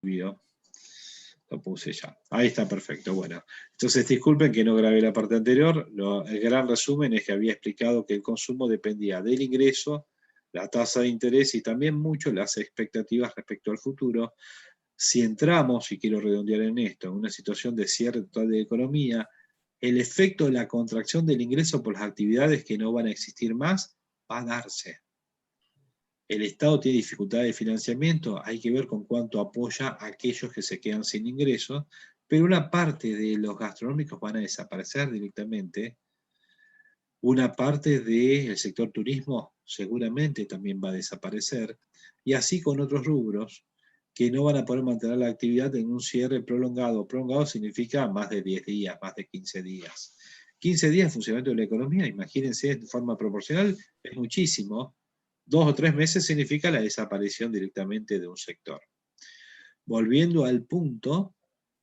vio. Lo puse ya. Ahí está perfecto. Bueno, entonces disculpen que no grabé la parte anterior. El gran resumen es que había explicado que el consumo dependía del ingreso, la tasa de interés y también mucho las expectativas respecto al futuro. Si entramos, y quiero redondear en esto, en una situación de cierre total de economía, el efecto de la contracción del ingreso por las actividades que no van a existir más va a darse. El Estado tiene dificultades de financiamiento, hay que ver con cuánto apoya a aquellos que se quedan sin ingresos, pero una parte de los gastronómicos van a desaparecer directamente, una parte del sector turismo seguramente también va a desaparecer, y así con otros rubros que no van a poder mantener la actividad en un cierre prolongado. Prolongado significa más de 10 días, más de 15 días. 15 días de funcionamiento de la economía, imagínense, de forma proporcional, es muchísimo. 2 o 3 meses significa la desaparición directamente de un sector. Volviendo al punto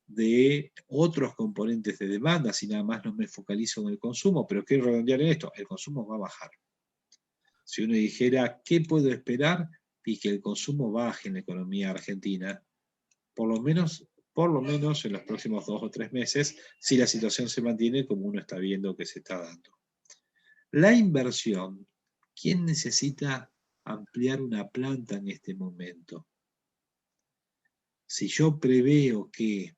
de otros componentes de demanda, si nada más no me focalizo en el consumo, pero quiero redondear en esto, el consumo va a bajar. Si uno dijera, ¿qué puedo esperar? Y que el consumo baje en la economía argentina, por lo menos en los próximos 2 o 3 meses, si la situación se mantiene como uno está viendo que se está dando. La inversión, ¿quién necesita ampliar una planta en este momento? Si yo preveo que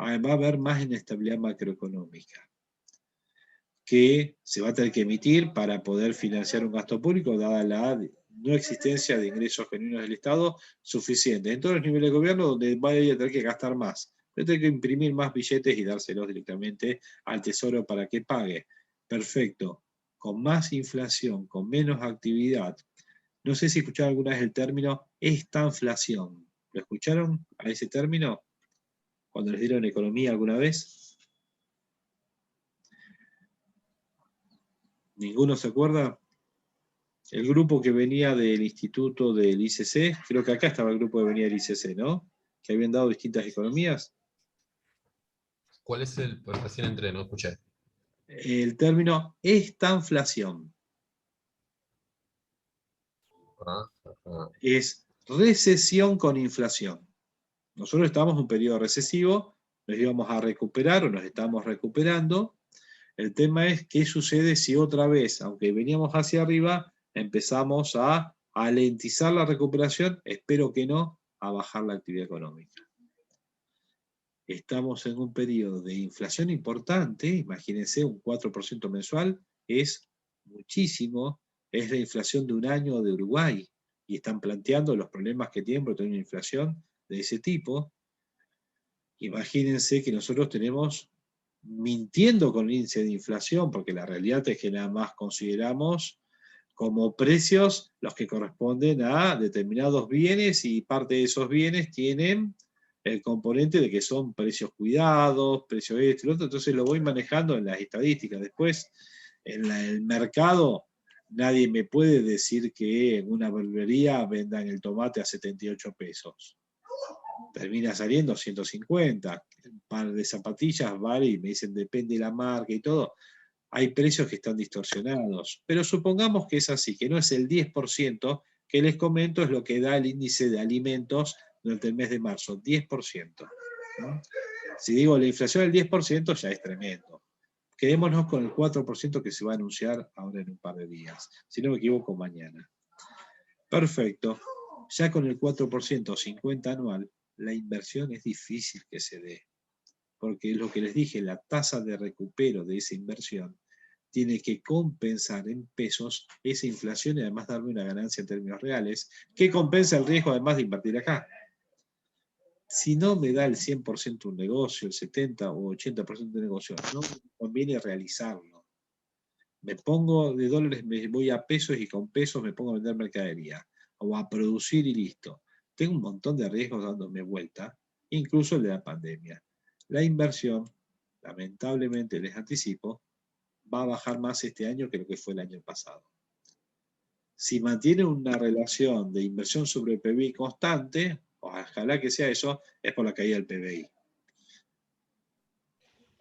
va a haber más inestabilidad macroeconómica, que se va a tener que emitir para poder financiar un gasto público, dada la no existencia de ingresos genuinos del Estado suficientes en todos los niveles de gobierno, donde va a tener que gastar más. Va a tener que imprimir más billetes y dárselos directamente al Tesoro para que pague. Perfecto. Con más inflación, con menos actividad. No sé si escucharon alguna vez el término estanflación. ¿Lo escucharon a ese término cuando les dieron economía alguna vez? ¿Ninguno se acuerda? El grupo que venía del instituto del ICC, creo que acá estaba el grupo que venía del ICC, ¿no? Que habían dado distintas economías. ¿Cuál es el? Pues recién entré, no escuché. El término estanflación es recesión con inflación. Nosotros estamos en un periodo recesivo, nos íbamos a recuperar o nos estamos recuperando. El tema es qué sucede si otra vez, aunque veníamos hacia arriba, empezamos a alentizar la recuperación, espero que no, a bajar la actividad económica. Estamos en un periodo de inflación importante, imagínense un 4% mensual, es muchísimo, es la inflación de un año de Uruguay, y están planteando los problemas que tienen por tener una inflación de ese tipo. Imagínense que nosotros tenemos, mintiendo con el índice de inflación, porque la realidad es que nada más consideramos como precios los que corresponden a determinados bienes, y parte de esos bienes tienen el componente de que son precios cuidados, precios esto y lo otro, entonces lo voy manejando en las estadísticas. Después, en el mercado, nadie me puede decir que en una verdulería vendan el tomate a 78 pesos. Termina saliendo 150. Un par de zapatillas vale, y me dicen depende de la marca y todo. Hay precios que están distorsionados, pero supongamos que es así, que no es el 10% que les comento, es lo que da el índice de alimentos durante el mes de marzo, 10%. ¿No? Si digo la inflación del 10% ya es tremendo. Quedémonos con el 4% que se va a anunciar ahora en un par de días, si no me equivoco mañana. Perfecto, ya con el 4% 50 anual, la inversión es difícil que se dé, porque es lo que les dije, la tasa de recupero de esa inversión tiene que compensar en pesos esa inflación y además darme una ganancia en términos reales, que compensa el riesgo además de invertir acá. Si no me da el 100% un negocio, el 70 o 80% de negocio, no me conviene realizarlo. Me pongo de dólares, me voy a pesos y con pesos me pongo a vender mercadería o a producir y listo. Tengo un montón de riesgos dándome vuelta, incluso el de la pandemia. La inversión, lamentablemente les anticipo, va a bajar más este año que lo que fue el año pasado. Si mantiene una relación de inversión sobre el PBI constante, ojalá que sea eso, es por la caída del PBI.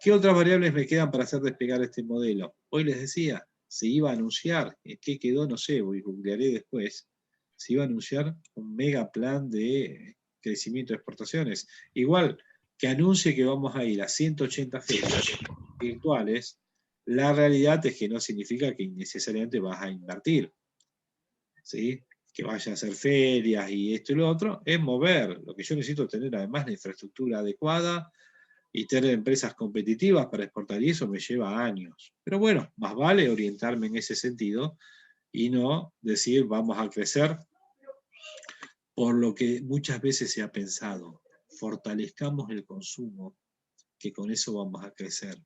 ¿Qué otras variables me quedan para hacer despegar este modelo? Hoy les decía, se iba a anunciar, ¿qué quedó? No sé, googlearé después. Se iba a anunciar un mega plan de crecimiento de exportaciones. Igual que anuncie que vamos a ir a 180 ferias virtuales, la realidad es que no significa que necesariamente vas a invertir, ¿sí? Que vaya a hacer ferias y esto y lo otro, es mover. Lo que yo necesito es tener además la infraestructura adecuada y tener empresas competitivas para exportar, y eso me lleva años. Pero bueno, más vale orientarme en ese sentido y no decir vamos a crecer por lo que muchas veces se ha pensado. Fortalezcamos el consumo, que con eso vamos a crecer.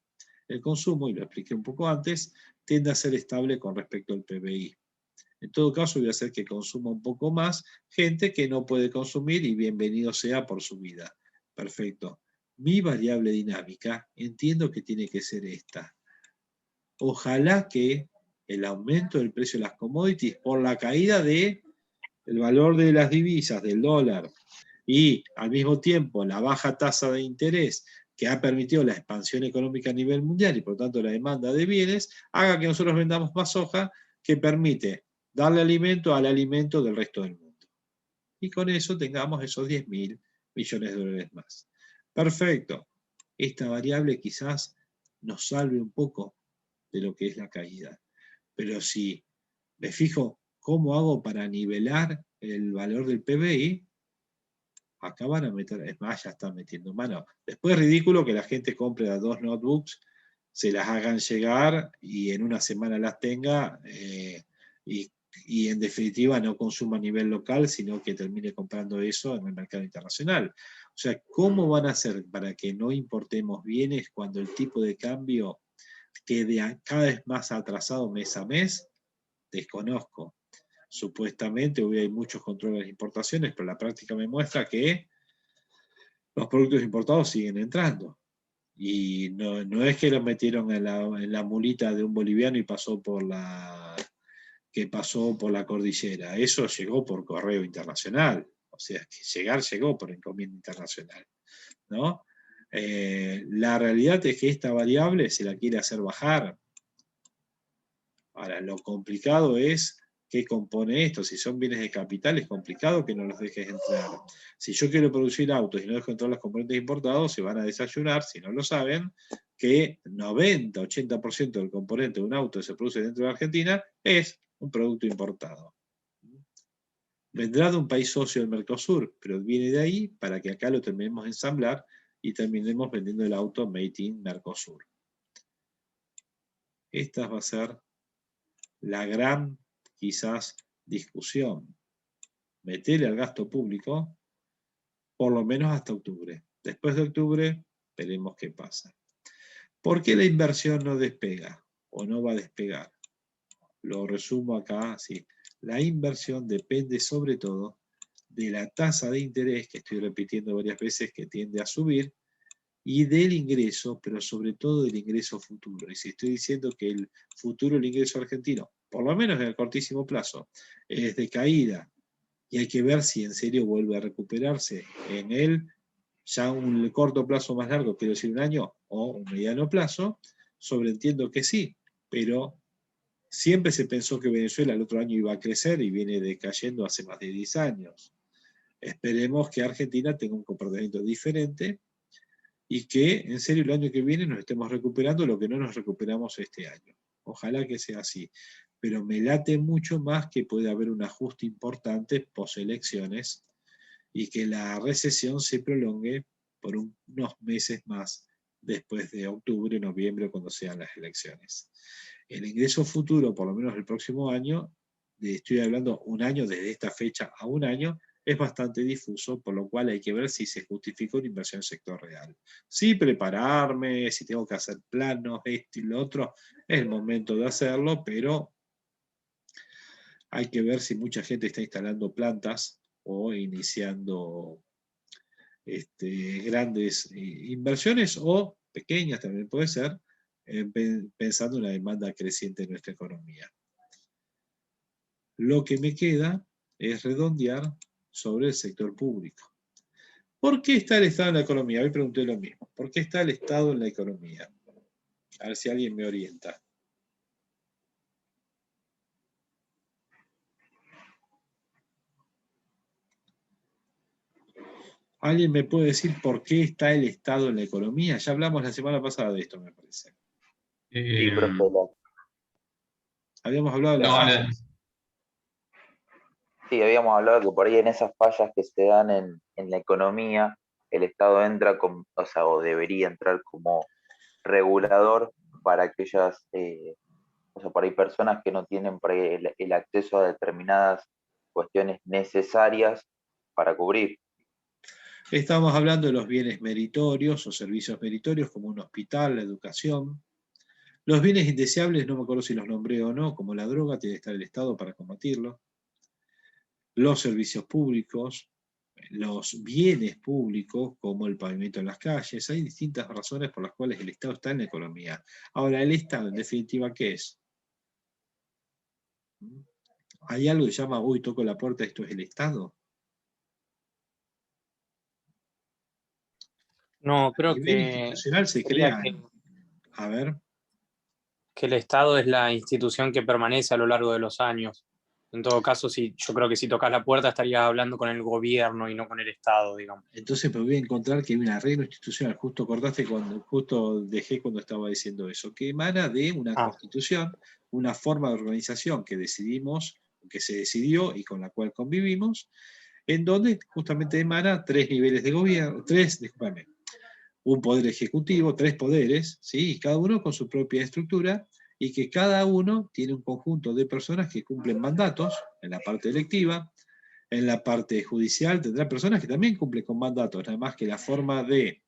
El consumo, y lo expliqué un poco antes, tiende a ser estable con respecto al PBI. En todo caso, voy a hacer que consuma un poco más gente que no puede consumir y bienvenido sea por su vida. Perfecto. Mi variable dinámica entiendo que tiene que ser esta. Ojalá que el aumento del precio de las commodities por la caída del valor de las divisas, del dólar, y al mismo tiempo la baja tasa de interés que ha permitido la expansión económica a nivel mundial y por tanto la demanda de bienes, haga que nosotros vendamos más soja que permite darle alimento al alimento del resto del mundo. Y con eso tengamos esos 10.000 millones de dólares más. Perfecto. Esta variable quizás nos salve un poco de lo que es la caída. Pero si me fijo cómo hago para nivelar el valor del PBI, acá van a meter, es más, ya están metiendo mano. Después es ridículo que la gente compre las 2 notebooks, se las hagan llegar y en una semana las tenga y en definitiva no consuma a nivel local, sino que termine comprando eso en el mercado internacional. O sea, ¿cómo van a hacer para que no importemos bienes cuando el tipo de cambio quede cada vez más atrasado mes a mes? Desconozco. Supuestamente hoy hay muchos controles de importaciones, pero la práctica me muestra que los productos importados siguen entrando. Y no es que los metieron en la mulita de un boliviano y pasó por la cordillera. Eso llegó por correo internacional. O sea, que llegó por encomienda internacional, ¿no? La realidad es que esta variable se la quiere hacer bajar. Ahora, lo complicado es qué compone esto. Si son bienes de capital, es complicado que no los dejes entrar. Si yo quiero producir autos y no dejo entrar los componentes importados, se van a desayunar, si no lo saben, que 90-80% del componente de un auto que se produce dentro de Argentina es un producto importado. Vendrá de un país socio del Mercosur, pero viene de ahí para que acá lo terminemos de ensamblar y terminemos vendiendo el auto made in Mercosur. Esta va a ser la gran, quizás, discusión. Metele al gasto público por lo menos hasta octubre. Después de octubre, veremos qué pasa. ¿Por qué la inversión no despega o no va a despegar? Lo resumo acá así. La inversión depende sobre todo de la tasa de interés, que estoy repitiendo varias veces, que tiende a subir, y del ingreso, pero sobre todo del ingreso futuro. Y si estoy diciendo que el futuro del ingreso argentino, por lo menos en el cortísimo plazo, es de caída, y hay que ver si en serio vuelve a recuperarse en el ya un corto plazo más largo, quiero decir un año, o un mediano plazo, sobreentiendo que sí, pero siempre se pensó que Venezuela el otro año iba a crecer y viene decayendo hace más de 10 años. Esperemos que Argentina tenga un comportamiento diferente y que en serio el año que viene nos estemos recuperando lo que no nos recuperamos este año. Ojalá que sea así. Pero me late mucho más que puede haber un ajuste importante post-elecciones y que la recesión se prolongue por unos meses más después de octubre, noviembre, cuando sean las elecciones. El ingreso futuro, por lo menos el próximo año, estoy hablando un año desde esta fecha a un año, es bastante difuso, por lo cual hay que ver si se justifica una inversión en el sector real. Sí, prepararme, si tengo que hacer planos, esto y lo otro, es el momento de hacerlo, pero hay que ver si mucha gente está instalando plantas o iniciando grandes inversiones o pequeñas también puede ser, pensando en la demanda creciente de nuestra economía. Lo que me queda es redondear sobre el sector público. ¿Por qué está el Estado en la economía? Hoy pregunté lo mismo. ¿Por qué está el Estado en la economía? A ver si alguien me orienta. ¿Alguien me puede decir por qué está el Estado en la economía? Ya hablamos la semana pasada de esto, me parece. Sí, Eh, profe, Habíamos hablado de las no, fallas. sí, habíamos hablado que por ahí en esas fallas que se dan en la economía, el Estado entra como, o sea, o debería entrar como regulador para aquellas, o sea, por ahí personas que no tienen por ahí el acceso a determinadas cuestiones necesarias para cubrir. Estamos hablando de los bienes meritorios o servicios meritorios, como un hospital, la educación. Los bienes indeseables, no me acuerdo si los nombré o no, como la droga, tiene que estar el Estado para combatirlo. Los servicios públicos, los bienes públicos, como el pavimento en las calles. Hay distintas razones por las cuales el Estado está en la economía. Ahora, el Estado, en definitiva, ¿qué es? ¿Hay algo que se llama, uy, toco la puerta, esto es el Estado? No, A creo nivel que institucional se sería crean, a ver, que el Estado es la institución que permanece a lo largo de los años. En todo caso, yo creo que si tocas la puerta estarías hablando con el gobierno y no con el Estado, digamos. entonces me voy a encontrar que hay un arreglo institucional, justo cortaste cuando, justo dejé cuando estaba diciendo eso, que emana de una Ah, constitución, una forma de organización que decidimos, que se decidió y con la cual convivimos, en donde justamente emana tres niveles de gobierno, discúlpame, un poder ejecutivo, tres poderes, ¿sí? Y cada uno con su propia estructura, y que cada uno tiene un conjunto de personas que cumplen mandatos en la parte electiva. En la parte judicial tendrá personas que también cumplen con mandatos, nada más que la forma de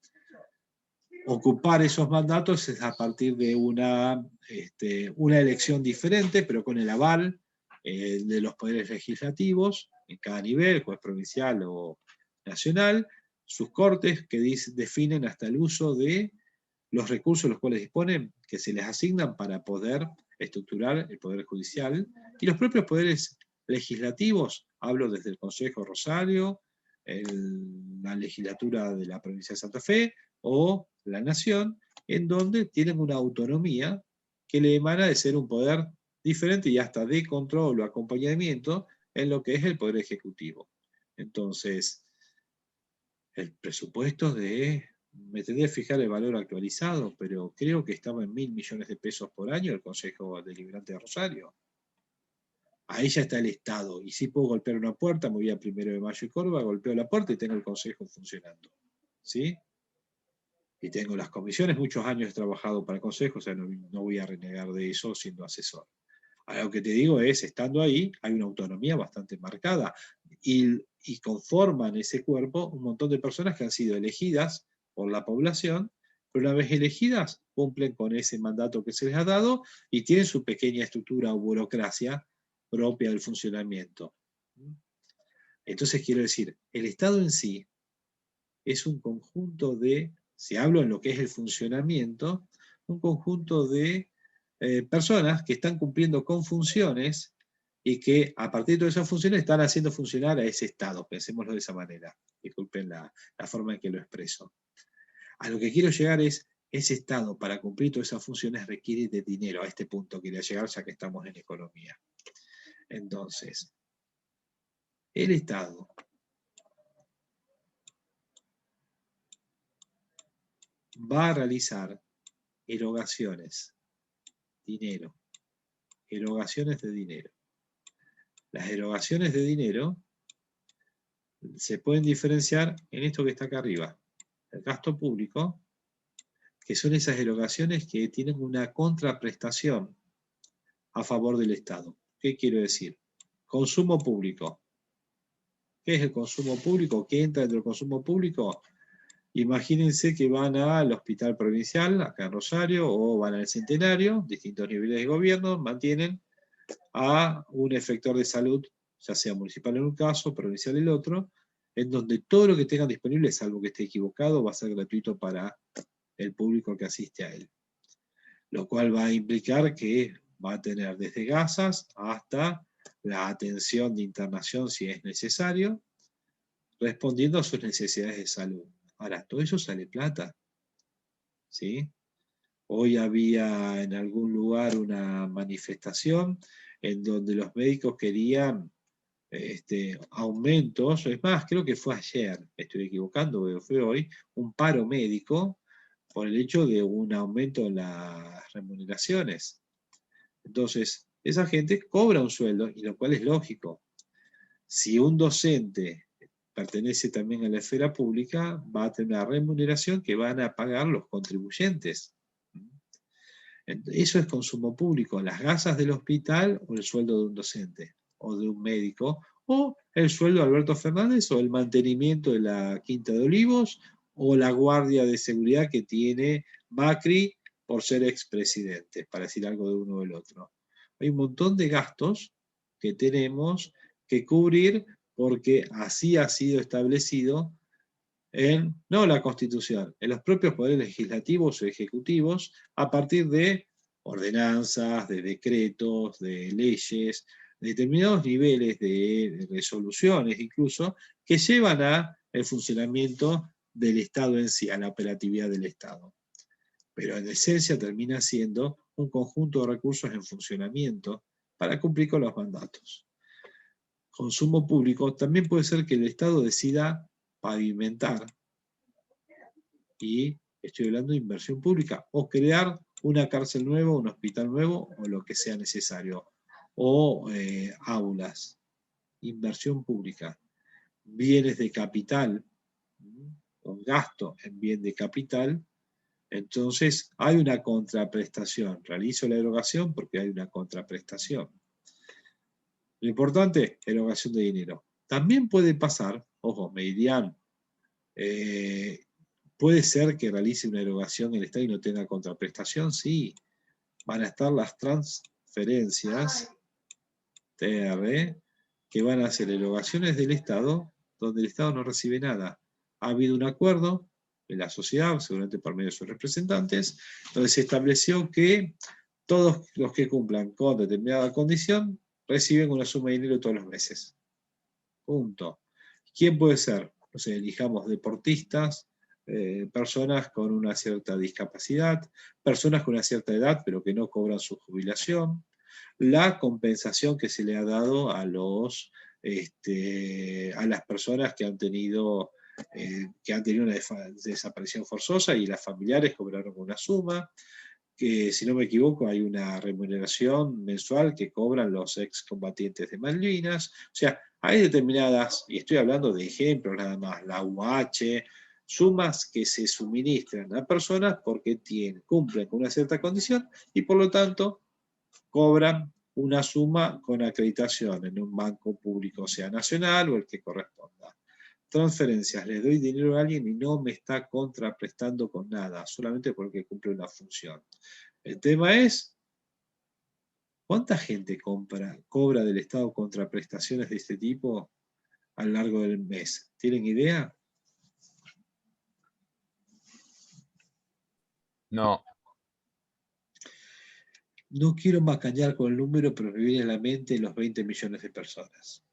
ocupar esos mandatos es a partir de una elección diferente, pero con el aval de los poderes legislativos en cada nivel, juez provincial o nacional, sus cortes que definen hasta el uso de los recursos los cuales disponen, que se les asignan para poder estructurar el poder judicial, y los propios poderes legislativos, hablo desde el Consejo Rosario, la legislatura de la provincia de Santa Fe o la Nación, en donde tienen una autonomía que le emana de ser un poder diferente y hasta de control o acompañamiento en lo que es el poder ejecutivo. Entonces, el presupuesto me tendría que fijar el valor actualizado, pero creo que estaba en 1.000 millones de pesos por año el Consejo Deliberante de Rosario. Ahí ya está el Estado. Y si puedo golpear una puerta, me voy a 1 de Mayo y Córdoba, golpeo la puerta y tengo el Consejo funcionando. ¿Sí? Y tengo las comisiones, muchos años he trabajado para el Consejo, o sea, no voy a renegar de eso siendo asesor. Ahora, lo que te digo es, estando ahí, hay una autonomía bastante marcada y conforman ese cuerpo un montón de personas que han sido elegidas por la población, pero una vez elegidas cumplen con ese mandato que se les ha dado y tienen su pequeña estructura o burocracia propia del funcionamiento. Entonces quiero decir, el Estado en sí es un conjunto de, si hablo en lo que es el funcionamiento, un conjunto de personas que están cumpliendo con funciones y que a partir de todas esas funciones están haciendo funcionar a ese Estado, pensémoslo de esa manera. Disculpen la forma en que lo expreso. A lo que quiero llegar es, ese Estado para cumplir todas esas funciones requiere de dinero, a este punto quería llegar ya que estamos en economía. Entonces, el Estado va a realizar erogaciones, dinero, erogaciones de dinero. Las erogaciones de dinero se pueden diferenciar en esto que está acá arriba, el gasto público, que son esas erogaciones que tienen una contraprestación a favor del Estado. ¿Qué quiero decir? Consumo público. ¿Qué es el consumo público? ¿Qué entra dentro del consumo público? Imagínense que van al hospital provincial, acá en Rosario, o van al Centenario, distintos niveles de gobierno, mantienen a un efector de salud, ya sea municipal en un caso, provincial en el otro, en donde todo lo que tengan disponible, salvo que esté equivocado, va a ser gratuito para el público que asiste a él. Lo cual va a implicar que va a tener desde gasas hasta la atención de internación si es necesario, respondiendo a sus necesidades de salud. Ahora, todo eso sale plata, ¿sí? Hoy había en algún lugar una manifestación en donde los médicos querían aumentos, es más, creo que fue ayer, me estoy equivocando, pero fue hoy, un paro médico por el hecho de un aumento en las remuneraciones. Entonces, esa gente cobra un sueldo, y lo cual es lógico. Si un docente pertenece también a la esfera pública, va a tener una remuneración que van a pagar los contribuyentes. Eso es consumo público, las gasas del hospital o el sueldo de un docente o de un médico, o el sueldo de Alberto Fernández o el mantenimiento de la Quinta de Olivos o la guardia de seguridad que tiene Macri por ser expresidente, para decir algo de uno o del otro. Hay un montón de gastos que tenemos que cubrir porque así ha sido establecido no la Constitución, en los propios poderes legislativos o ejecutivos, a partir de ordenanzas, de decretos, de leyes, de determinados niveles de resoluciones incluso, que llevan al funcionamiento del Estado en sí, a la operatividad del Estado. Pero en esencia termina siendo un conjunto de recursos en funcionamiento para cumplir con los mandatos. Consumo público también puede ser que el Estado decida pavimentar, y estoy hablando de inversión pública, o crear una cárcel nueva, un hospital nuevo, o lo que sea necesario, o aulas, inversión pública, bienes de capital, un gasto en bien de capital. Entonces hay una contraprestación, realizo la erogación porque hay una contraprestación. Lo importante, erogación de dinero. También puede pasar, ojo, me dirían, ¿puede ser que realice una erogación el Estado y no tenga contraprestación? Sí, van a estar las transferencias TR que van a hacer erogaciones del Estado donde el Estado no recibe nada. Ha habido un acuerdo en la sociedad, seguramente por medio de sus representantes, donde se estableció que todos los que cumplan con determinada condición reciben una suma de dinero todos los meses. Punto. ¿Quién puede ser? No sé, elijamos deportistas, personas con una cierta discapacidad, personas con una cierta edad pero que no cobran su jubilación, la compensación que se le ha dado a las personas que han tenido una desaparición forzosa y las familiares cobraron una suma, que si no me equivoco hay una remuneración mensual que cobran los excombatientes de Malvinas. O sea, hay determinadas, y estoy hablando de ejemplos nada más, la UH, sumas que se suministran a personas porque cumplen con una cierta condición y por lo tanto cobran una suma con acreditación en un banco público, sea nacional o el que corresponda. Transferencias, le doy dinero a alguien y no me está contraprestando con nada, solamente porque cumple una función. El tema es, ¿cuánta gente cobra del Estado contraprestaciones de este tipo a lo largo del mes? ¿Tienen idea? No. No quiero macañar con el número, pero me viene a la mente los 20 millones de personas.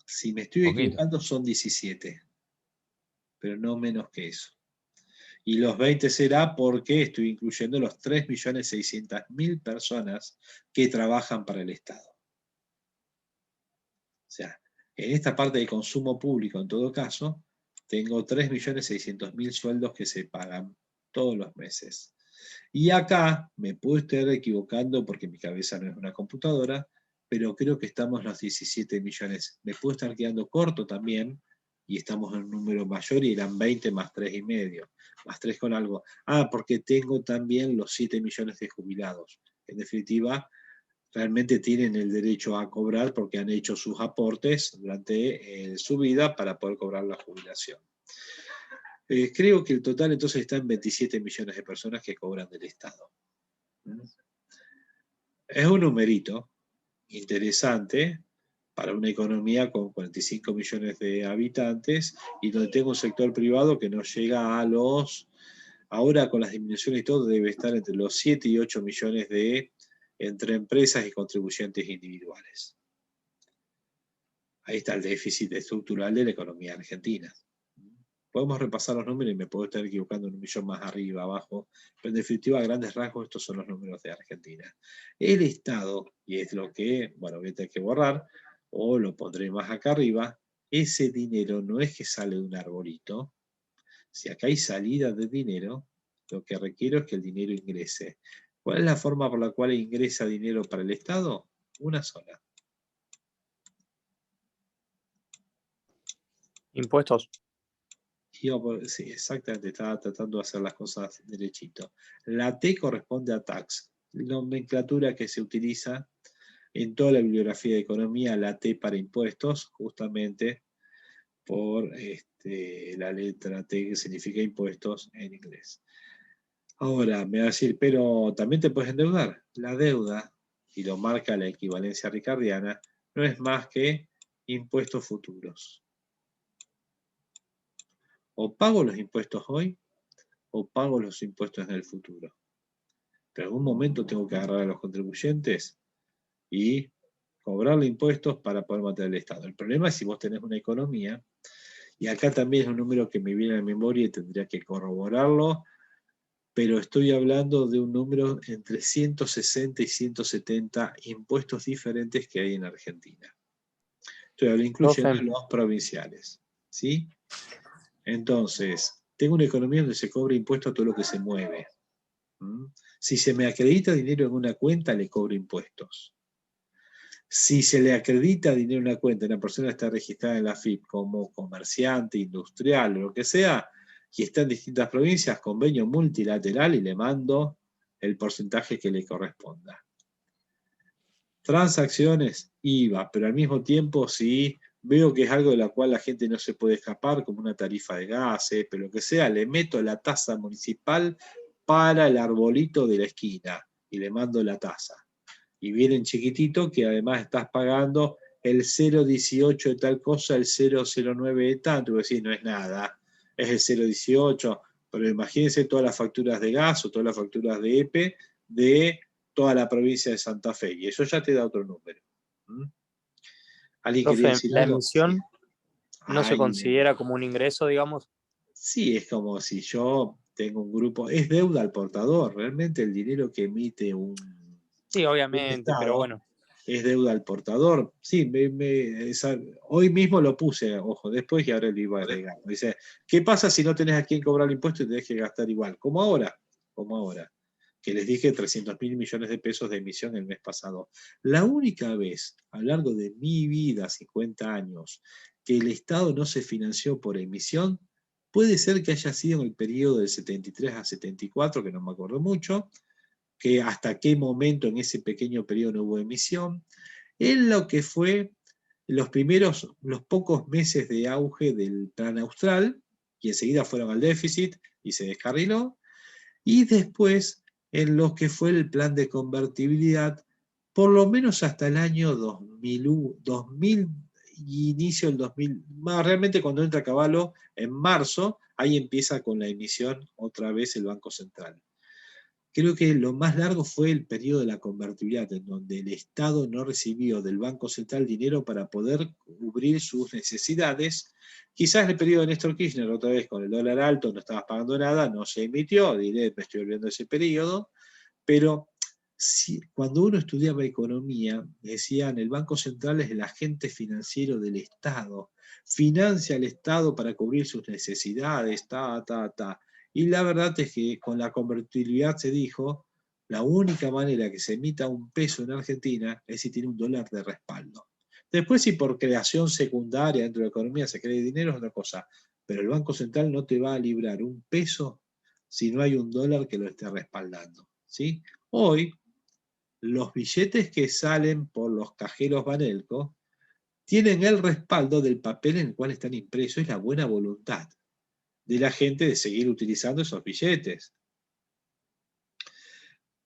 Si me estoy equivocando, son 17, pero no menos que eso. Y los 20 será porque estoy incluyendo los 3.600.000 personas que trabajan para el Estado. O sea, en esta parte de consumo público, en todo caso, tengo 3.600.000 sueldos que se pagan todos los meses. Y acá me puedo estar equivocando porque mi cabeza no es una computadora, pero creo que estamos en los 17 millones. Me puedo estar quedando corto también, y estamos en un número mayor y eran 20 más 3,5, más 3 con algo. Porque tengo también los 7 millones de jubilados. En definitiva, realmente tienen el derecho a cobrar porque han hecho sus aportes durante su vida para poder cobrar la jubilación. Creo que el total entonces está en 27 millones de personas que cobran del Estado. Es un numerito interesante para una economía con 45 millones de habitantes y donde tengo un sector privado que no llega a ahora con las disminuciones y todo, debe estar entre los 7 y 8 millones entre empresas y contribuyentes individuales. Ahí está el déficit estructural de la economía argentina. Podemos repasar los números y me puedo estar equivocando en un millón más arriba, abajo, pero en definitiva, a grandes rasgos, estos son los números de Argentina. El Estado, y es lo que, bueno, voy a tener que borrar, o lo pondré más acá arriba, ese dinero no es que sale de un arbolito. Si acá hay salida de dinero, lo que requiero es que el dinero ingrese. ¿Cuál es la forma por la cual ingresa dinero para el Estado? Una sola. Impuestos. Sí, exactamente, estaba tratando de hacer las cosas derechito. La T corresponde a tax, nomenclatura que se utiliza en toda la bibliografía de economía, la T para impuestos, justamente por la letra T que significa impuestos en inglés. Ahora, me va a decir, pero también te puedes endeudar. La deuda, y lo marca la equivalencia ricardiana, no es más que impuestos futuros. O pago los impuestos hoy, o pago los impuestos en el futuro. Pero en algún momento tengo que agarrar a los contribuyentes y cobrarle impuestos para poder mantener el Estado. El problema es si vos tenés una economía, y acá también es un número que me viene a la memoria y tendría que corroborarlo, pero estoy hablando de un número entre 160 y 170 impuestos diferentes que hay en Argentina. Estoy hablando incluyendo los provinciales, ¿sí? Entonces, tengo una economía donde se cobra impuesto a todo lo que se mueve. Si se me acredita dinero en una cuenta, le cobro impuestos. Si se le acredita dinero en una cuenta, una persona está registrada en la AFIP como comerciante, industrial o lo que sea, y está en distintas provincias, convenio multilateral y le mando el porcentaje que le corresponda. Transacciones, IVA, pero al mismo tiempo si veo que es algo de la cual la gente no se puede escapar, como una tarifa de gases, pero lo que sea, le meto la tasa municipal para el arbolito de la esquina y le mando la tasa. Y viene en chiquitito que además estás pagando el 0,18 de tal cosa, el 0,09 de tanto, y decir, no es nada, es el 0,18, pero imagínense todas las facturas de gas o todas las facturas de EPE de toda la provincia de Santa Fe, y eso ya te da otro número. ¿Alguien quería decir ¿La algo? emisión no se Ay, considera como un ingreso, digamos? sí, es como si yo tengo un grupo, es deuda al portador, realmente el dinero que emite un Sí, obviamente, pero Estado bueno. es deuda al portador. Sí, hoy mismo lo puse, ojo, después y ahora le iba a agregar. Dice, ¿qué pasa si no tenés a quién cobrar el impuesto y tenés que gastar igual? Como ahora, que les dije 300.000 millones de pesos de emisión el mes pasado. La única vez a lo largo de mi vida, 50 años, que el Estado no se financió por emisión, puede ser que haya sido en el periodo del 73 a 74, que no me acuerdo mucho, que hasta qué momento en ese pequeño periodo no hubo emisión, en lo que fue los pocos meses de auge del plan austral, y enseguida fueron al déficit y se descarriló, y después en lo que fue el plan de convertibilidad, por lo menos hasta el año 2000 y inicio del 2000, realmente cuando entra Cavallo en marzo, ahí empieza con la emisión otra vez el Banco Central. Creo que lo más largo fue el periodo de la convertibilidad, en donde el Estado no recibió del Banco Central dinero para poder cubrir sus necesidades. Quizás el periodo de Néstor Kirchner, otra vez con el dólar alto, no estabas pagando nada, no se emitió, diré, me estoy olvidando de ese periodo, pero cuando uno estudiaba economía, decían, el Banco Central es el agente financiero del Estado, financia al Estado para cubrir sus necesidades, Y la verdad es que con la convertibilidad se dijo, la única manera que se emita un peso en Argentina es si tiene un dólar de respaldo. Después, si por creación secundaria dentro de la economía se crea dinero, es otra cosa. Pero el Banco Central no te va a librar un peso si no hay un dólar que lo esté respaldando. ¿Sí? Hoy, los billetes que salen por los cajeros Banelco tienen el respaldo del papel en el cual están impresos. Es la buena voluntad de la gente de seguir utilizando esos billetes.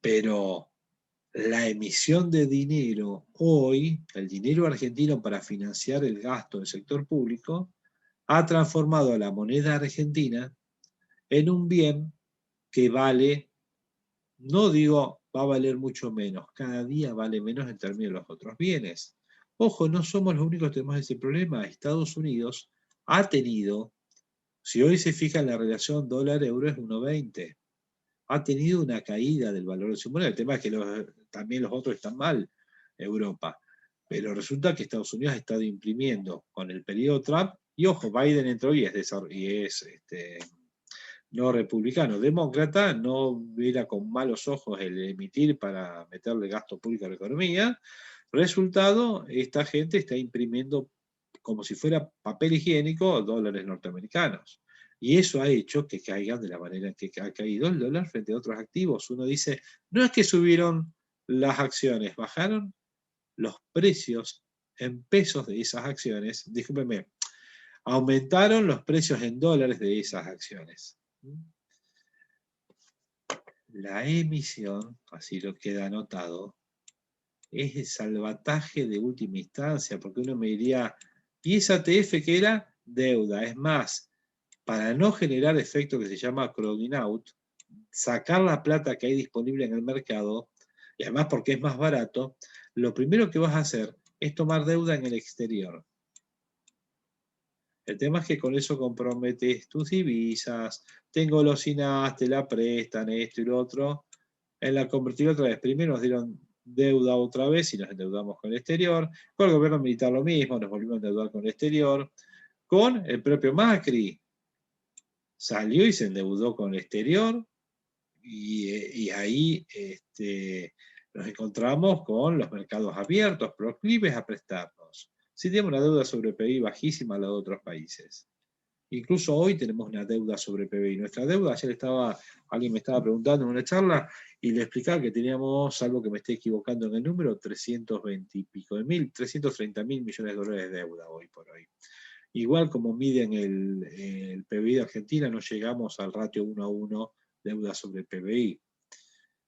Pero la emisión de dinero hoy, el dinero argentino para financiar el gasto del sector público, ha transformado a la moneda argentina en un bien que vale, no digo va a valer mucho menos, cada día vale menos en términos de los otros bienes. Ojo, no somos los únicos que tenemos ese problema. Estados Unidos ha tenido, si hoy se fija en la relación dólar-euro es 1,20. Ha tenido una caída del valor de su moneda. El tema es que también los otros están mal, Europa. Pero resulta que Estados Unidos ha estado imprimiendo con el periodo Trump, y ojo, Biden entró y es no republicano, demócrata, no mira con malos ojos el emitir para meterle gasto público a la economía. Resultado, esta gente está imprimiendo como si fuera papel higiénico dólares norteamericanos. Y eso ha hecho que caigan de la manera en que ha caído el dólar frente a otros activos. Uno dice, no es que subieron las acciones, bajaron los precios en pesos de esas acciones, discúlpeme, aumentaron los precios en dólares de esas acciones. La emisión, así lo queda anotado, es el salvataje de última instancia, porque uno me diría, ¿y esa ATF que era? Deuda. Es más, para no generar efecto que se llama crowding out, sacar la plata que hay disponible en el mercado, y además porque es más barato, lo primero que vas a hacer es tomar deuda en el exterior. El tema es que con eso comprometes tus divisas, te engolosinas, te la prestan, esto y lo otro. En la convertible otra vez, primero nos dieron deuda otra vez y nos endeudamos con el exterior. Con el gobierno militar lo mismo, nos volvimos a endeudar con el exterior. Con el propio Macri, salió y se endeudó con el exterior y ahí nos encontramos con los mercados abiertos, proclives a prestarnos. Si tenemos una deuda sobre PBI bajísima a la de otros países. Incluso hoy tenemos una deuda sobre PBI. Nuestra deuda, ayer alguien me estaba preguntando en una charla y le explicaba que teníamos, salvo que me esté equivocando en el número, 320 y pico de mil, 330 mil millones de dólares de deuda hoy por hoy. Igual como miden el PBI de Argentina, no llegamos al ratio 1:1 deuda sobre PBI.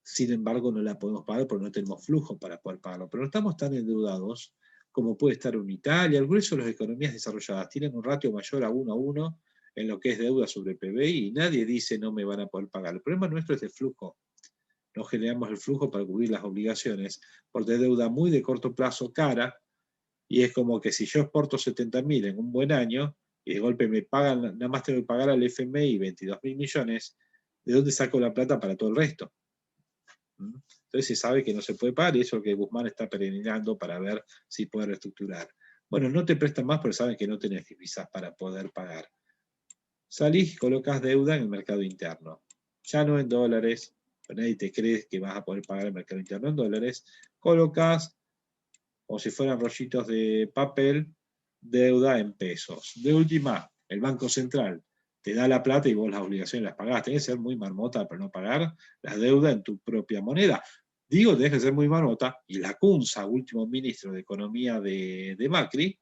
Sin embargo, no la podemos pagar porque no tenemos flujo para poder pagarlo. Pero no estamos tan endeudados como puede estar en Italia. El grueso de las economías desarrolladas tienen un ratio mayor a 1:1 en lo que es deuda sobre PBI y nadie dice no me van a poder pagar. El problema nuestro es el flujo. No generamos el flujo para cubrir las obligaciones porque es deuda muy de corto plazo, cara, y es como que si yo exporto 70.000 en un buen año y de golpe me pagan, nada más tengo que pagar al FMI 22.000 millones, ¿de dónde saco la plata para todo el resto? Entonces se sabe que no se puede pagar y eso es lo que Guzmán está peregrinando para ver si puede reestructurar. Bueno, no te prestan más porque saben que no tenés divisas para poder pagar. Salís y colocas deuda en el mercado interno. Ya no en dólares, pero nadie te cree que vas a poder pagar el mercado interno en dólares. Colocas, como si fueran rollitos de papel, deuda en pesos. De última, el Banco Central te da la plata y vos las obligaciones las pagás. Tenés que ser muy marmota para no pagar la deuda en tu propia moneda. Digo, tenés que ser muy marmota, y la Cunza, último ministro de Economía de Macri,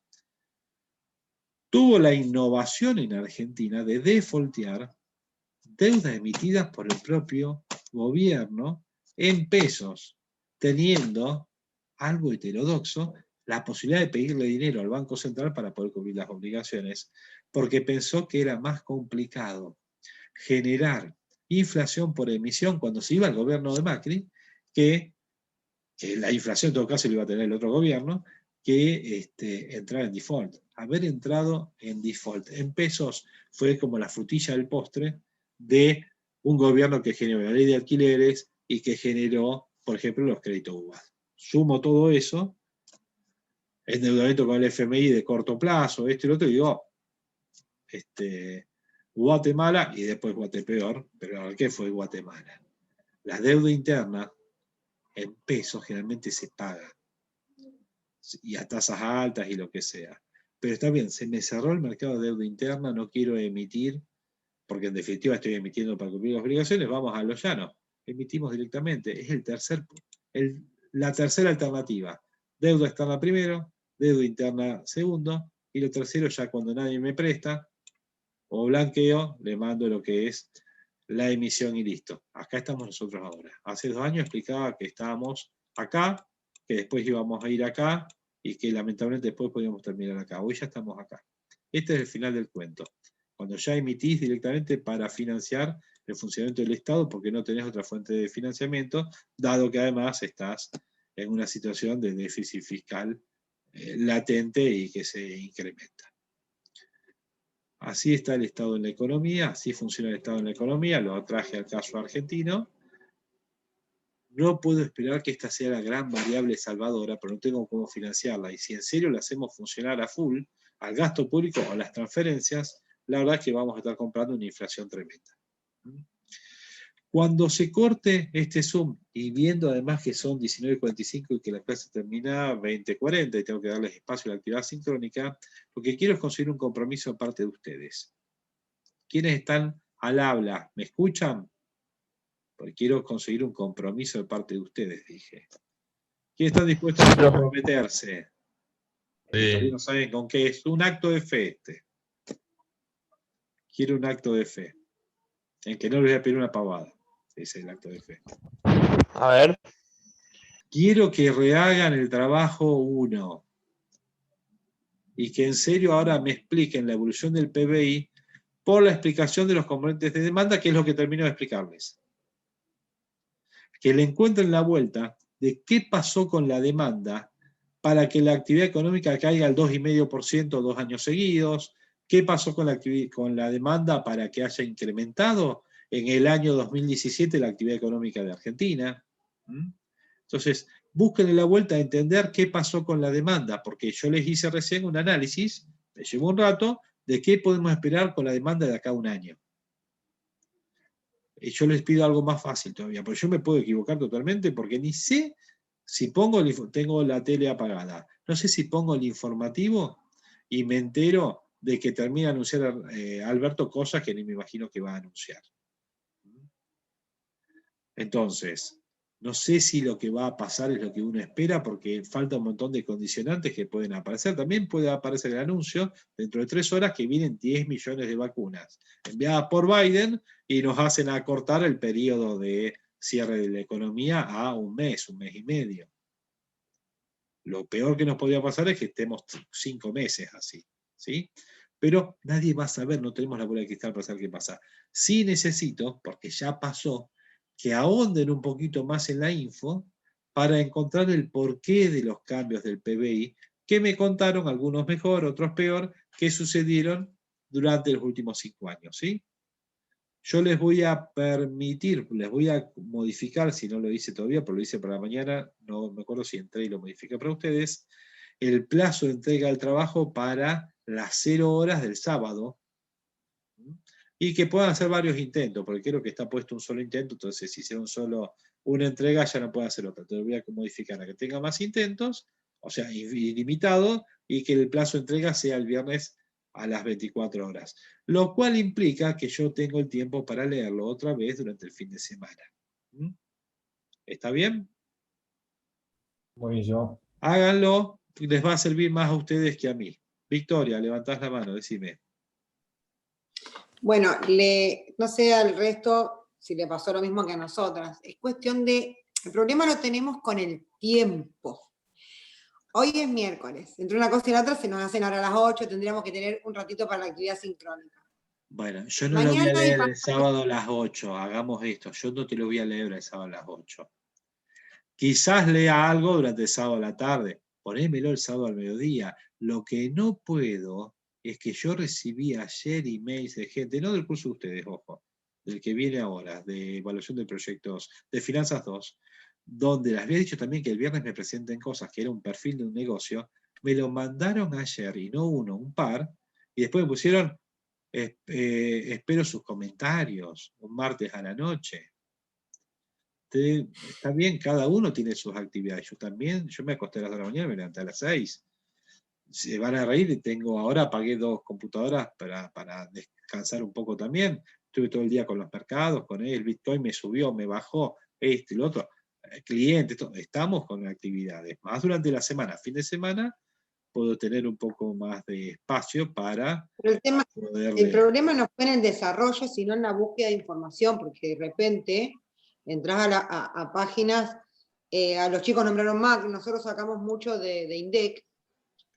tuvo la innovación en Argentina de defaultear deudas emitidas por el propio gobierno en pesos, teniendo algo heterodoxo la posibilidad de pedirle dinero al Banco Central para poder cubrir las obligaciones, porque pensó que era más complicado generar inflación por emisión cuando se iba al gobierno de Macri, que la inflación en todo caso lo iba a tener el otro gobierno, que entrar en default. Haber entrado en default en pesos fue como la frutilla del postre de un gobierno que generó la ley de alquileres y que generó, por ejemplo, los créditos UBA. Sumo todo eso, endeudamiento con el FMI de corto plazo, esto y lo otro, y digo, Guatemala y después Guatepeor, pero ¿qué fue Guatemala? La deuda interna en pesos generalmente se paga, y a tasas altas y lo que sea. Pero está bien, se me cerró el mercado de deuda interna, no quiero emitir, porque en definitiva estoy emitiendo para cumplir las obligaciones, vamos a lo llano, emitimos directamente. Es la tercera alternativa. Deuda externa primero, deuda interna segundo, y lo tercero ya cuando nadie me presta, o blanqueo, le mando lo que es la emisión y listo. Acá estamos nosotros ahora. Hace 2 años explicaba que estábamos acá, que después íbamos a ir acá, y que lamentablemente después podíamos terminar acá. Hoy ya estamos acá. Este es el final del cuento. Cuando ya emitís directamente para financiar el funcionamiento del Estado, porque no tenés otra fuente de financiamiento, dado que además estás en una situación de déficit fiscal latente y que se incrementa. Así está el Estado en la economía, así funciona el Estado en la economía, lo traje al caso argentino. no puedo esperar que esta sea la gran variable salvadora, pero no tengo cómo financiarla. Y si en serio la hacemos funcionar a full, al gasto público o a las transferencias, la verdad es que vamos a estar comprando una inflación tremenda. Cuando se corte este Zoom, y viendo además que son 19:45 y que la clase termina 20:40 y tengo que darles espacio a la actividad sincrónica, lo que quiero es conseguir un compromiso de parte de ustedes. ¿Quiénes están al habla? ¿Me escuchan? Porque quiero conseguir un compromiso de parte de ustedes, dije. ¿Quiénes están dispuestos a comprometerse? Todavía no saben con qué es. Un acto de fe este. Quiero un acto de fe. En que no les voy a pedir una pavada. Ese es el acto de fe. A ver. Quiero que rehagan el trabajo 1 y que en serio ahora me expliquen la evolución del PBI por la explicación de los componentes de demanda, que es lo que termino de explicarles. Que le encuentren la vuelta de qué pasó con la demanda para que la actividad económica caiga al 2,5% 2 años seguidos, qué pasó con la demanda para que haya incrementado en el año 2017 la actividad económica de Argentina. Entonces, búsquenle la vuelta a entender qué pasó con la demanda, porque yo les hice recién un análisis, me llevó un rato, de qué podemos esperar con la demanda de acá a un año. Y yo les pido algo más fácil todavía, porque yo me puedo equivocar totalmente, porque ni sé si tengo la tele apagada, no sé si pongo el informativo y me entero de que termina de anunciar Alberto cosas que ni me imagino que va a anunciar. Entonces, no sé si lo que va a pasar es lo que uno espera, porque falta un montón de condicionantes que pueden aparecer. También puede aparecer el anuncio dentro de 3 horas que vienen 10 millones de vacunas enviadas por Biden y nos hacen acortar el periodo de cierre de la economía a un mes y medio. Lo peor que nos podría pasar es que estemos 5 meses así, ¿sí? Pero nadie va a saber, no tenemos la bola de cristal para saber qué pasa. Sí necesito, porque ya pasó, que ahonden un poquito más en la info para encontrar el porqué de los cambios del PBI, que me contaron, algunos mejor, otros peor, que sucedieron durante los últimos 5 años, ¿sí? Yo les voy a permitir, les voy a modificar, si no lo hice todavía, pero lo hice para mañana, no me acuerdo si entré y lo modifiqué para ustedes, el plazo de entrega del trabajo para las 0 horas del sábado, y que puedan hacer varios intentos, porque creo que está puesto un solo intento, entonces si hicieron solo una entrega ya no puede hacer otra. Entonces voy a modificar a que tenga más intentos, o sea, ilimitado, y que el plazo de entrega sea el viernes a las 24 horas. Lo cual implica que yo tengo el tiempo para leerlo otra vez durante el fin de semana. ¿Está bien? Buenísimo. Háganlo, les va a servir más a ustedes que a mí. Victoria, levantás la mano, decime. Bueno, no sé al resto si le pasó lo mismo que a nosotras. Es cuestión de, el problema lo tenemos con el tiempo. Hoy es miércoles, entre una cosa y la otra se nos hacen ahora a las 8, tendríamos que tener un ratito para la actividad sincrónica. Bueno, yo no lo voy a leer el sábado a las 8, hagamos esto, yo no te lo voy a leer el sábado a las 8. Quizás lea algo durante el sábado a la tarde, ponémelo el sábado al mediodía. Lo que no puedo es que yo recibí ayer emails de gente, no del curso de ustedes, ojo, del que viene ahora, de evaluación de proyectos, de Finanzas 2, donde les había dicho también que el viernes me presenten cosas, que era un perfil de un negocio, me lo mandaron ayer, y no uno, un par, y después me pusieron, espero sus comentarios, un martes a la noche. Está bien, cada uno tiene sus actividades. Yo también, yo me acosté a las 2 de la mañana y me levanté a las 6. Se van a reír, ahora apagué 2 computadoras para descansar un poco también. Estuve todo el día con los mercados, con el Bitcoin me subió, me bajó, y lo otro. Clientes, estamos con actividades. Más durante la semana, fin de semana, puedo tener un poco más de espacio para Pero el problema no fue en el desarrollo, sino en la búsqueda de información, porque de repente entras a páginas, a los chicos nombraron Mac, nosotros sacamos mucho de INDEC,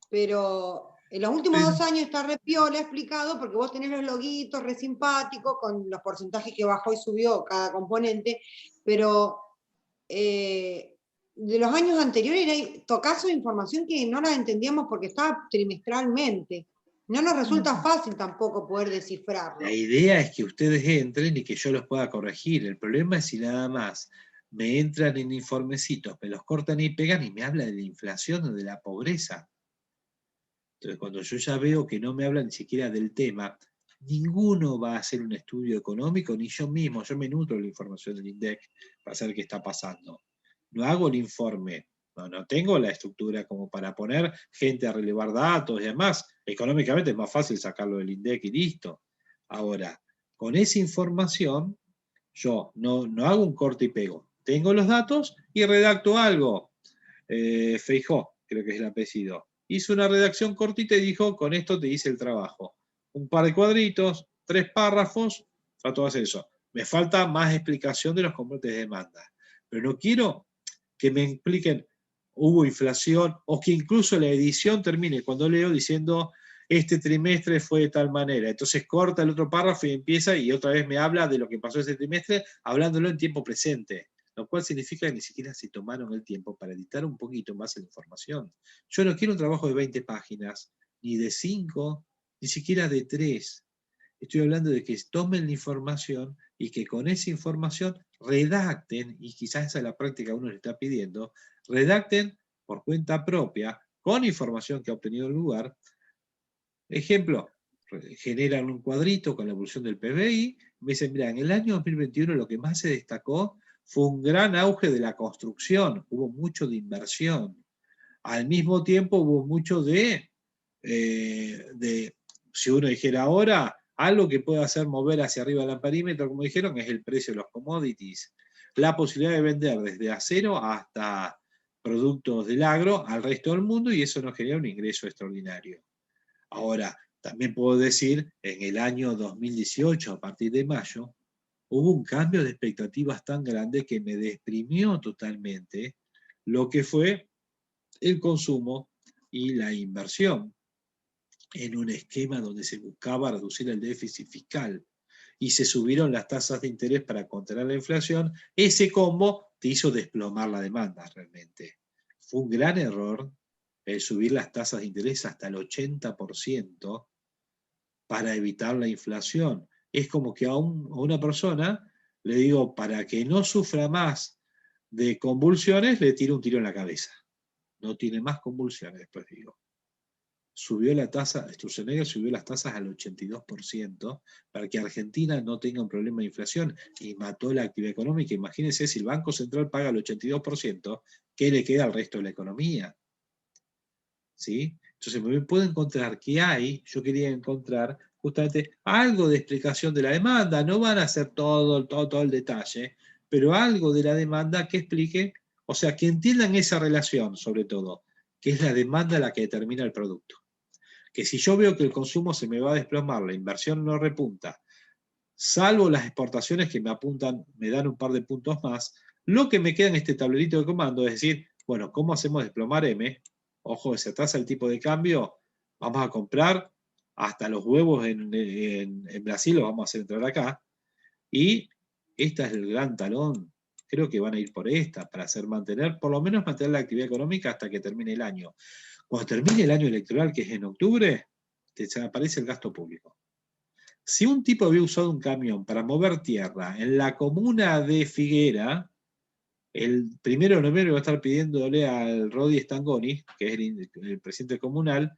pero en los últimos 2 años está re piola explicado, porque vos tenés los loguitos re simpáticos, con los porcentajes que bajó y subió cada componente, pero de los años anteriores tocás información que no la entendíamos porque estaba trimestralmente. No nos resulta fácil tampoco poder descifrarlo. La idea es que ustedes entren y que yo los pueda corregir. El problema es si nada más me entran en informecitos, me los cortan y pegan y me habla de la inflación o de la pobreza. Entonces, cuando yo ya veo que no me hablan ni siquiera del tema, ninguno va a hacer un estudio económico, ni yo mismo. Yo me nutro de la información del INDEC para saber qué está pasando. No hago el informe, no tengo la estructura como para poner gente a relevar datos y demás. Económicamente es más fácil sacarlo del INDEC y listo. Ahora, con esa información, yo no hago un corte y pego. Tengo los datos y redacto algo. Feijó, creo que es el apellido. Hizo una redacción cortita y dijo, con esto te hice el trabajo. Un par de cuadritos, 3 párrafos, trato de hacer eso. Me falta más explicación de los componentes de demanda. Pero no quiero que me expliquen, hubo inflación, o que incluso la edición termine cuando leo diciendo, este trimestre fue de tal manera. Entonces corta el otro párrafo y empieza y otra vez me habla de lo que pasó ese trimestre, hablándolo en tiempo presente. Lo cual significa que ni siquiera se tomaron el tiempo para editar un poquito más la información. Yo no quiero un trabajo de 20 páginas, ni de 5, ni siquiera de 3. Estoy hablando de que tomen la información y que con esa información redacten, y quizás esa es la práctica que uno le está pidiendo, redacten por cuenta propia, con información que ha obtenido el lugar. Ejemplo, generan un cuadrito con la evolución del PBI, me dicen, mira, en el año 2021 lo que más se destacó fue un gran auge de la construcción, hubo mucho de inversión. Al mismo tiempo hubo mucho si uno dijera ahora, algo que puede hacer mover hacia arriba el amperímetro, como dijeron, es el precio de los commodities. La posibilidad de vender desde acero hasta productos del agro al resto del mundo, y eso nos genera un ingreso extraordinario. Ahora, también puedo decir, en el año 2018, a partir de mayo, hubo un cambio de expectativas tan grande que me deprimió totalmente lo que fue el consumo y la inversión en un esquema donde se buscaba reducir el déficit fiscal y se subieron las tasas de interés para contener la inflación. Ese combo te hizo desplomar la demanda realmente. Fue un gran error subir las tasas de interés hasta el 80% para evitar la inflación. Es como que a una persona le digo, para que no sufra más de convulsiones, le tiro un tiro en la cabeza. No tiene más convulsiones, después digo. Subió la tasa, Sturzenegger subió las tasas al 82% para que Argentina no tenga un problema de inflación y mató la actividad económica. Imagínense, si el Banco Central paga el 82%, ¿qué le queda al resto de la economía? ¿Sí? Entonces me puedo encontrar que yo quería encontrar justamente algo de explicación de la demanda, no van a hacer todo el detalle, pero algo de la demanda que explique, o sea, que entiendan esa relación sobre todo, que es la demanda la que determina el producto. Que si yo veo que el consumo se me va a desplomar, la inversión no repunta, salvo las exportaciones que me dan un par de puntos más, lo que me queda en este tablerito de comando es decir, bueno, ¿cómo hacemos desplomar M? Ojo, se atrasa el tipo de cambio, vamos a comprar hasta los huevos en Brasil, los vamos a hacer entrar acá, y esta es el gran talón. Creo que van a ir por esta, para por lo menos mantener la actividad económica hasta que termine el año. Cuando termine el año electoral, que es en octubre, te aparece el gasto público. Si un tipo había usado un camión para mover tierra en la comuna de Figuera, el 1 de noviembre va a estar pidiéndole al Rodi Stangoni, que es el presidente comunal,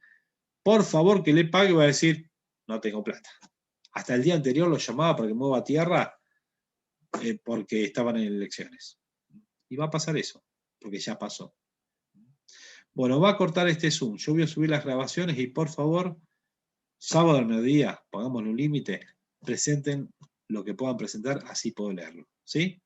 por favor que le pague, va a decir, no tengo plata. Hasta el día anterior lo llamaba para que mueva tierra porque estaban en elecciones. Y va a pasar eso, porque ya pasó. Bueno, va a cortar este Zoom. Yo voy a subir las grabaciones y por favor, sábado al mediodía, pongámosle un límite, presenten lo que puedan presentar, así puedo leerlo. ¿Sí?